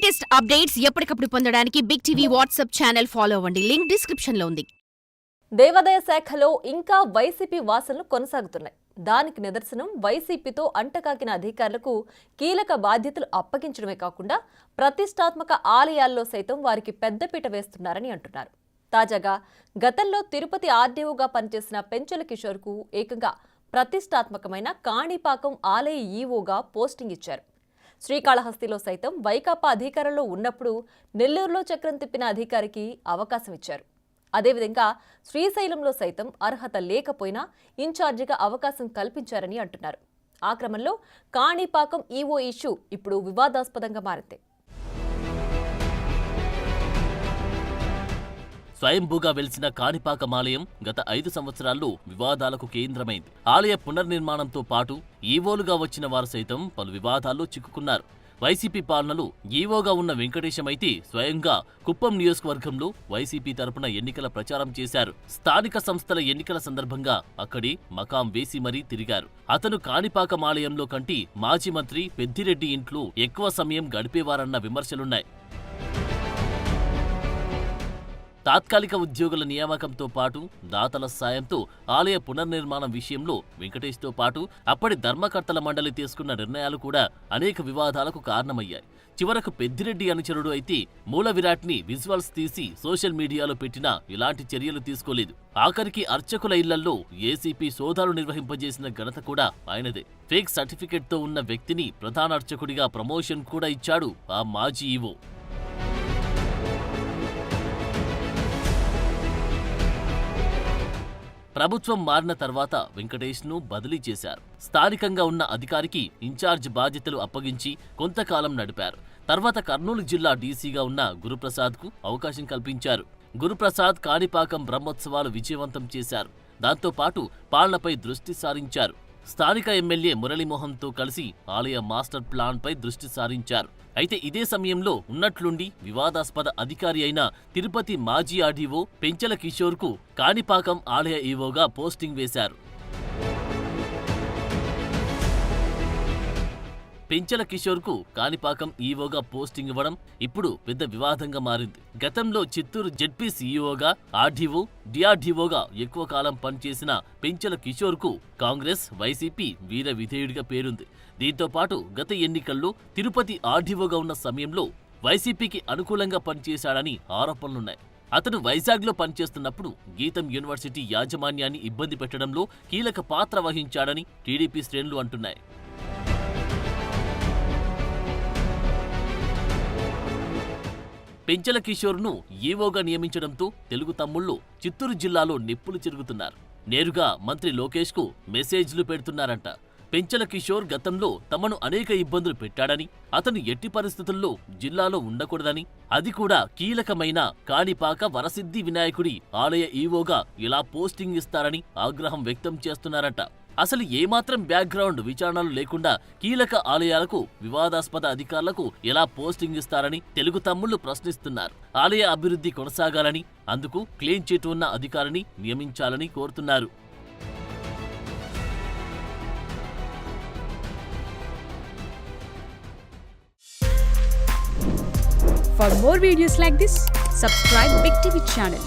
Latest updates ఎప్పటికప్పుడు పొందడానికి big TV WhatsApp channel follow అవ్వండి. లింక్ డిస్క్రిప్షన్ లో ఉంది. దేవాదాయ శాఖలో ఇంకా వైసీపీ వాసనలు కొనసాగుతున్నాయి. దానికి నిదర్శనం వైసీపీతో అంటకాకిన అధికారులకు కీలక బాధ్యతలు అప్పగించడమే కాకుండా ప్రతిష్టాత్మక ఆలయాల్లో సైతం వారికి పెద్దపీట వేస్తున్నారని అంటున్నారు. తాజాగా గతంలో తిరుపతి ఆర్డీఓగా పనిచేసిన పెంచల కిషోర్కు ఏకంగా ప్రతిష్టాత్మకమైన కాణిపాకం ఆలయ ఈవోగా పోస్టింగ్ ఇచ్చారు. శ్రీకాళహస్తిలో సైతం వైకాపా అధికారంలో ఉన్నప్పుడు నెల్లూరులో చక్రం తిప్పిన అధికారికి అవకాశం ఇచ్చారు. అదేవిధంగా శ్రీశైలంలో సైతం అర్హత లేకపోయినా ఇన్ఛార్జిగా అవకాశం కల్పించారని అంటున్నారు. ఆ క్రమంలో కాణిపాకం ఈవో ఇష్యూ ఇప్పుడు వివాదాస్పదంగా మారింది. స్వయంభూగా వెలిసిన కాణిపాకం ఆలయం గత 5 సంవత్సరాల్లో వివాదాలకు కేంద్రమైంది. ఆలయ పునర్నిర్మాణంతో పాటు ఈవోలుగా వచ్చిన వారు సైతం పలు వివాదాల్లో చిక్కుకున్నారు. వైసీపీ పాలనలో ఈవోగా ఉన్న వెంకటేశమైతే స్వయంగా కుప్పం నియోజకవర్గంలో వైసీపీ తరపున ఎన్నికల ప్రచారం చేశారు. స్థానిక సంస్థల ఎన్నికల సందర్భంగా అక్కడి మకాం వేసి మరీ తిరిగారు. అతను కాణిపాకం ఆలయంలో కంటే మాజీ మంత్రి పెద్దిరెడ్డి ఇంట్లో ఎక్కువ సమయం గడిపేవారన్న విమర్శలున్నాయి. తాత్కాలిక ఉద్యోగుల నియామకంతో పాటు దాతల సాయంతో ఆలయ పునర్నిర్మాణం విషయంలో వెంకటేష్తో పాటు అప్పటి ధర్మకర్తల మండలి తీసుకున్న నిర్ణయాలు కూడా అనేక వివాదాలకు కారణమయ్యాయి. చివరకు పెద్దిరెడ్డి అనుచరుడు అయితే మూల విరాట్ని విజువల్స్ తీసి సోషల్ మీడియాలో పెట్టినా ఇలాంటి చర్యలు తీసుకోలేదు. ఆఖరికి అర్చకుల ఇళ్లలో ఏసీపీ సోదాలు నిర్వహింపజేసిన ఘనత కూడా ఆయనదే. ఫేక్ సర్టిఫికెట్తో ఉన్న వ్యక్తిని ప్రధాన అర్చకుడిగా ప్రమోషన్ కూడా ఇచ్చాడు ఆ మాజీ ఈవో. ప్రభుత్వం మారిన తర్వాత వెంకటేష్ను బదిలీ చేశారు. స్థానికంగా ఉన్న అధికారికి ఇన్ఛార్జ్ బాధ్యతలు అప్పగించి కొంతకాలం నడిపారు. తర్వాత కర్నూలు జిల్లా డీసీగా ఉన్న గురుప్రసాద్కు అవకాశం కల్పించారు. గురుప్రసాద్ కాణిపాకం బ్రహ్మోత్సవాలు విజయవంతం చేశారు. దాంతోపాటు పాలనపై దృష్టి సారించారు. స్థానిక ఎమ్మెల్యే మురళీమోహన్తో కలిసి ఆలయ మాస్టర్ ప్లాన్పై దృష్టి సారించారు. అయితే ఇదే సమయంలో ఉన్నట్లుండి వివాదాస్పద అధికారి అయిన తిరుపతి మాజీ ఆర్డీఓ పెంచల కిషోర్కు కాణిపాకం ఆలయ ఈవోగా పోస్టింగ్ వేశారు. పెంచల కిషోర్కు కాణిపాకం ఈవోగా పోస్టింగ్ ఇవ్వడం ఇప్పుడు పెద్ద వివాదంగా మారింది. గతంలో చిత్తూరు జెడ్పీ సీఈఓగా, ఆర్డీఓ, డిఆర్డీఓగా ఎక్కువ కాలం పనిచేసిన పెంచల కిషోర్కు కాంగ్రెస్, వైసీపీ వీర విధేయుడిగా పేరుంది. దీంతో పాటు గత ఎన్నికల్లో తిరుపతి ఆర్డీఓగా ఉన్న సమయంలో వైసీపీకి అనుకూలంగా పనిచేశాడని ఆరోపణలున్నాయి. అతను వైజాగ్లో పనిచేస్తున్నప్పుడు గీతం యూనివర్సిటీ యాజమాన్యాన్ని ఇబ్బంది పెట్టడంలో కీలక పాత్ర వహించాడని టీడీపీ శ్రేణులు అంటున్నాయి. పెంచల కిషోర్ను ఈవోగా నియమించడంతో తెలుగు తమ్ముళ్లు చిత్తూరు జిల్లాలో నిప్పులు చెరుగుతున్నారు. నేరుగా మంత్రి లోకేష్కు మెసేజ్లు పెడుతున్నారంట. పెంచల కిషోర్ గతంలో తమను అనేక ఇబ్బందులు పెట్టాడని, అతను ఎట్టి పరిస్థితుల్లో జిల్లాలో ఉండకూడదని, అది కూడా కీలకమైన కాణిపాక వరసిద్ధి వినాయకుడి ఆలయ ఈవోగా ఇలా పోస్టింగ్ ఇస్తారని ఆగ్రహం వ్యక్తం చేస్తున్నారట. అసలు ఏమాత్రం బ్యాక్గ్రౌండ్ విచారణలు లేకుండా కీలక ఆలయాలకు వివాదాస్పద అధికారులకు ఎలా పోస్టింగ్ ఇస్తారని తెలుగు తమ్ముళ్లు ప్రశ్నిస్తున్నారు. ఆలయ అభివృద్ధి కొనసాగాలని, అందుకు క్లీన్ చిట్ ఉన్న అధికారిని నియమించాలని కోరుతున్నారు. For more videos like this, subscribe Big TV channel.